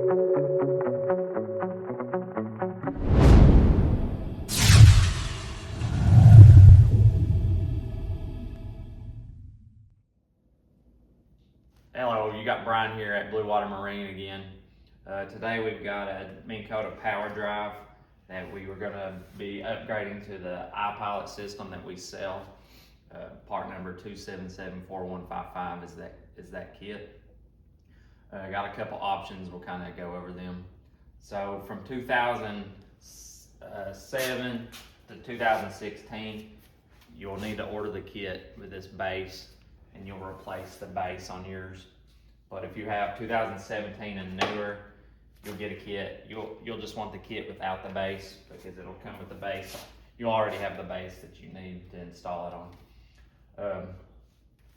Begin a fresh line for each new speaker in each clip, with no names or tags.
Hello, you got Brian here at Blue Water Marine again. Today we've got a Minn Kota Powerdrive that we were going to be upgrading to the iPilot system that we sell. Part number 2774155 is that kit. Got a couple options, we'll kind of go over them. So from 2007 to 2016, you'll need to order the kit with this base, and you'll replace the base on yours. But if you have 2017 and newer, you'll get a kit. You'll just want the kit without the base, because it'll come with the base. You already have the base that you need to install it on.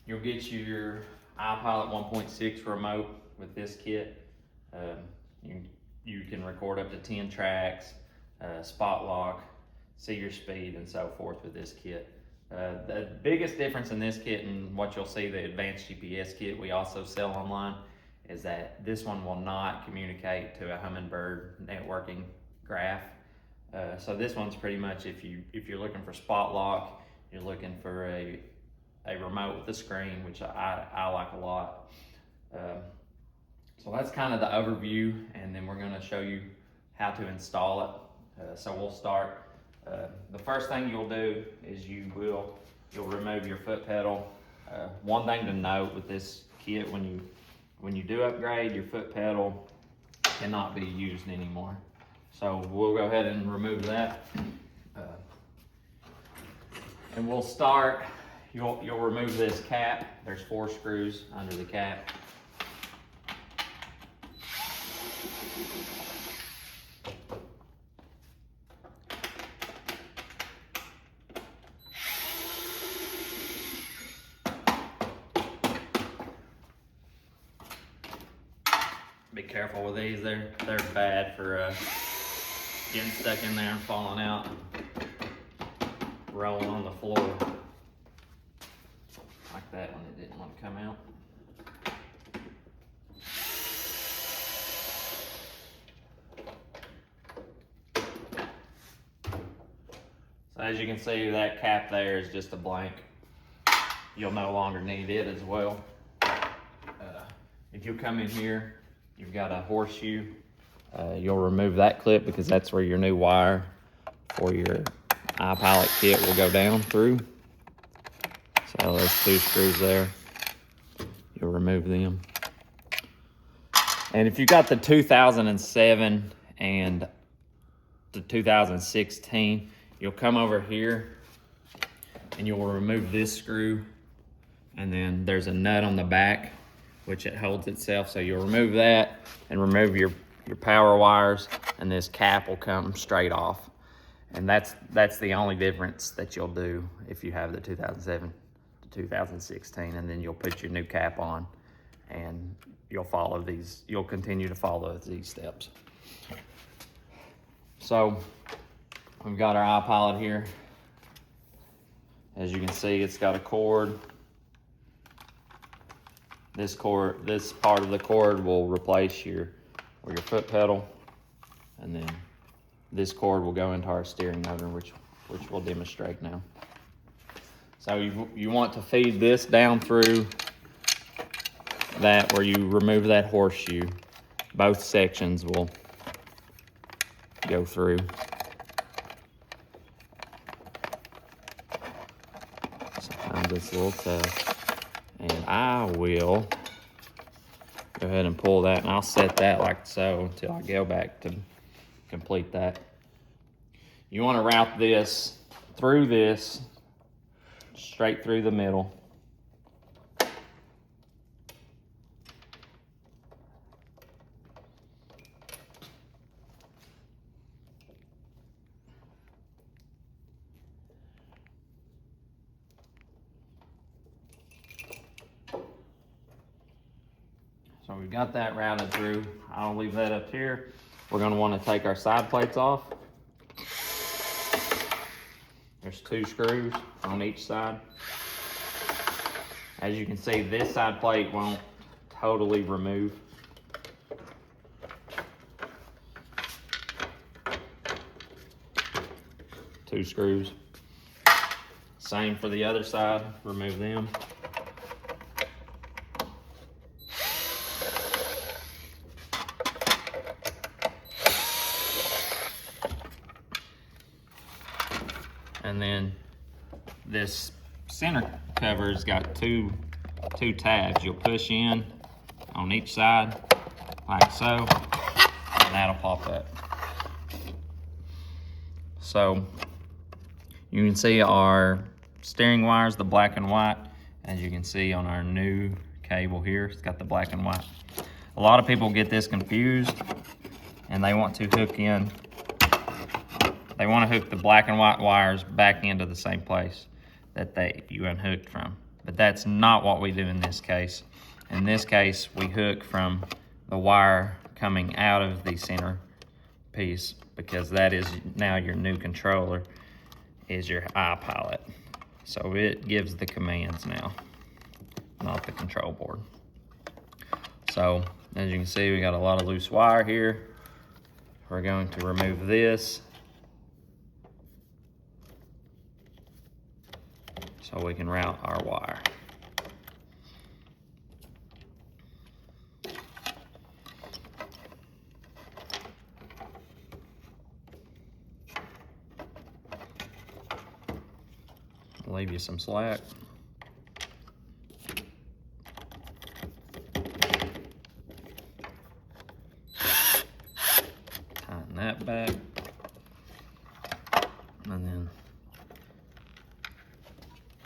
You'll get your iPilot 1.6 remote with this kit. You can record up to 10 tracks, spot lock, see your speed, and so forth with this kit. The biggest difference in this kit and what you'll see the advanced GPS kit we also sell online is that this one will not communicate to a Humminbird networking graph. So this one's pretty much if you're looking for spot lock, you're looking for a remote with a screen, which I like a lot. So that's kind of the overview, and then we're going to show you how to install it. So we'll start. The first thing you'll do is you'll remove your foot pedal. One thing to note with this kit, when you do upgrade, your foot pedal cannot be used anymore. So we'll go ahead and remove that. And we'll start, you'll remove this cap. There's 4 screws under the cap. Be careful with these, they're bad for getting stuck in there and falling out, rolling on the floor. Like that one, it didn't want to come out. So as you can see, that cap there is just a blank. You'll no longer need it as well. If you come in here, you've got a horseshoe. You'll remove that clip because that's where your new wire for your iPilot kit will go down through. So there's 2 screws there. You'll remove them. And if you've got the 2007 and the 2016, you'll come over here and you'll remove this screw, and then there's a nut on the back which it holds itself. So you'll remove that and remove your power wires, and this cap will come straight off. And that's the only difference that you'll do if you have the 2007 to 2016, and then you'll put your new cap on, and you'll continue to follow these steps. So we've got our iPilot here. As you can see, it's got a cord. This part of the cord will replace your foot pedal, and then this cord will go into our steering motor, which we'll demonstrate now. So you want to feed this down through that where you remove that horseshoe. Both sections will go through. Sometimes it's a little tough. And I will go ahead and pull that, and I'll set that like so until I go back to complete that. You want to route this through this, straight through the middle. So we've got that routed through. I'll leave that up here. We're going to want to take our side plates off. There's 2 screws on each side. As you can see, this side plate won't totally remove. 2 screws. Same for the other side, remove them. And then this center cover's got two tabs. You'll push in on each side like so, and that'll pop up. So you can see our steering wires, the black and white, as you can see on our new cable here, it's got the black and white. A lot of people get this confused and they want to hook in. They want to hook the black and white wires back into the same place that you unhooked from. But that's not what we do in this case. In this case, we hook from the wire coming out of the center piece, because that is now your new controller, is your iPilot. So it gives the commands now, not the control board. So as you can see, we got a lot of loose wire here. We're going to remove this so we can route our wire. I'll leave you some slack. Tighten that back. And then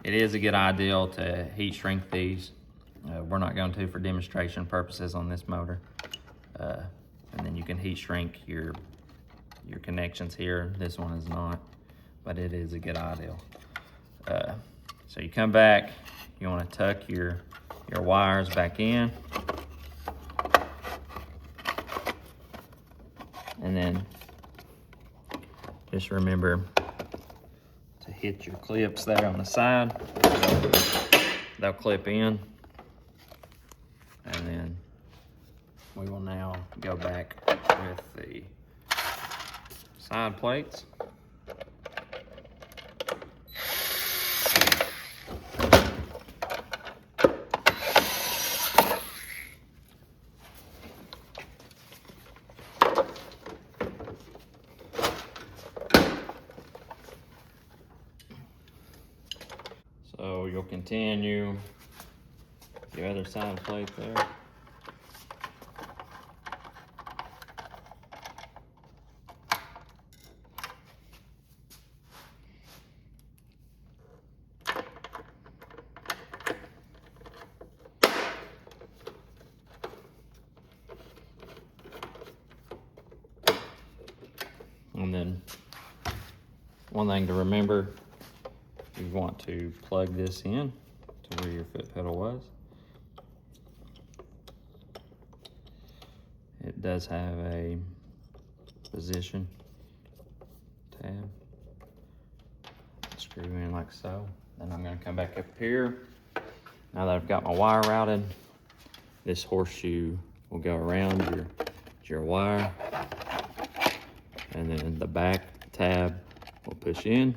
it is a good idea to heat shrink these. We're not going to for demonstration purposes on this motor. And then you can heat shrink your connections here. This one is not, but it is a good idea. So you come back, you want to tuck your wires back in, and then just remember to hit your clips there on the side. They'll clip in, and then we will now go back with the side plates. So you'll continue your other side plate there. And then one thing to remember, you want to plug this in to where your foot pedal was. It does have a position tab. Screw in like so. Then I'm going to come back up here. Now that I've got my wire routed, this horseshoe will go around your wire, and then the back tab will push in,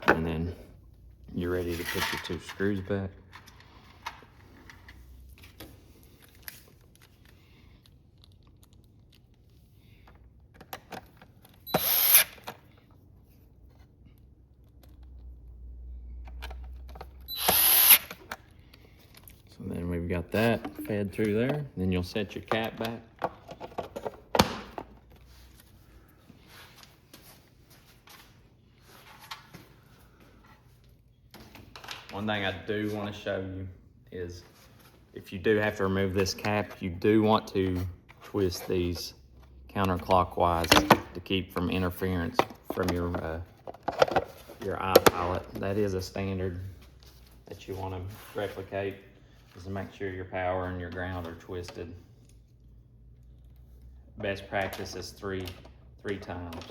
and then you're ready to put your 2 screws back. So then we've got that fed through there. Then you'll set your cap back. One thing I do want to show you is, if you do have to remove this cap, you do want to twist these counterclockwise to keep from interference from your iPilot. That is a standard that you want to replicate, is to make sure your power and your ground are twisted. Best practice is three times.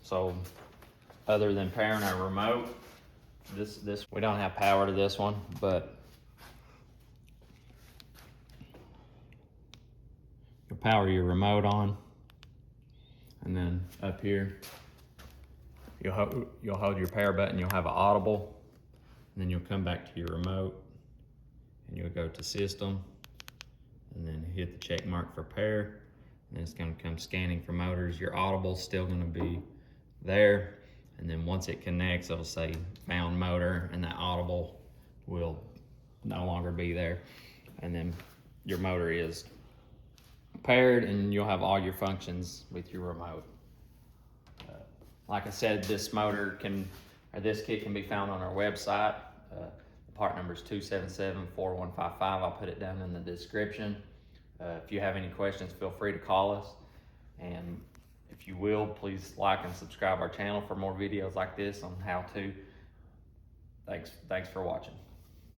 So other than powering our remote, this we don't have power to this one, but you'll power your remote on, and then up here you'll hold your power button, you'll have an audible, and then you'll come back to your remote and you'll go to system and then hit the check mark for pair, and it's going to come scanning for motors. Your audible's still going to be there, and then once it connects it'll say found motor, and that audible will no longer be there, and then your motor is paired and you'll have all your functions with your remote. Like I said, this kit can be found on our website. The part number is 277-4155. I'll put it down in the description. If you have any questions, feel free to call us. And if you will, please like and subscribe our channel for more videos like this on how to. Thanks for watching.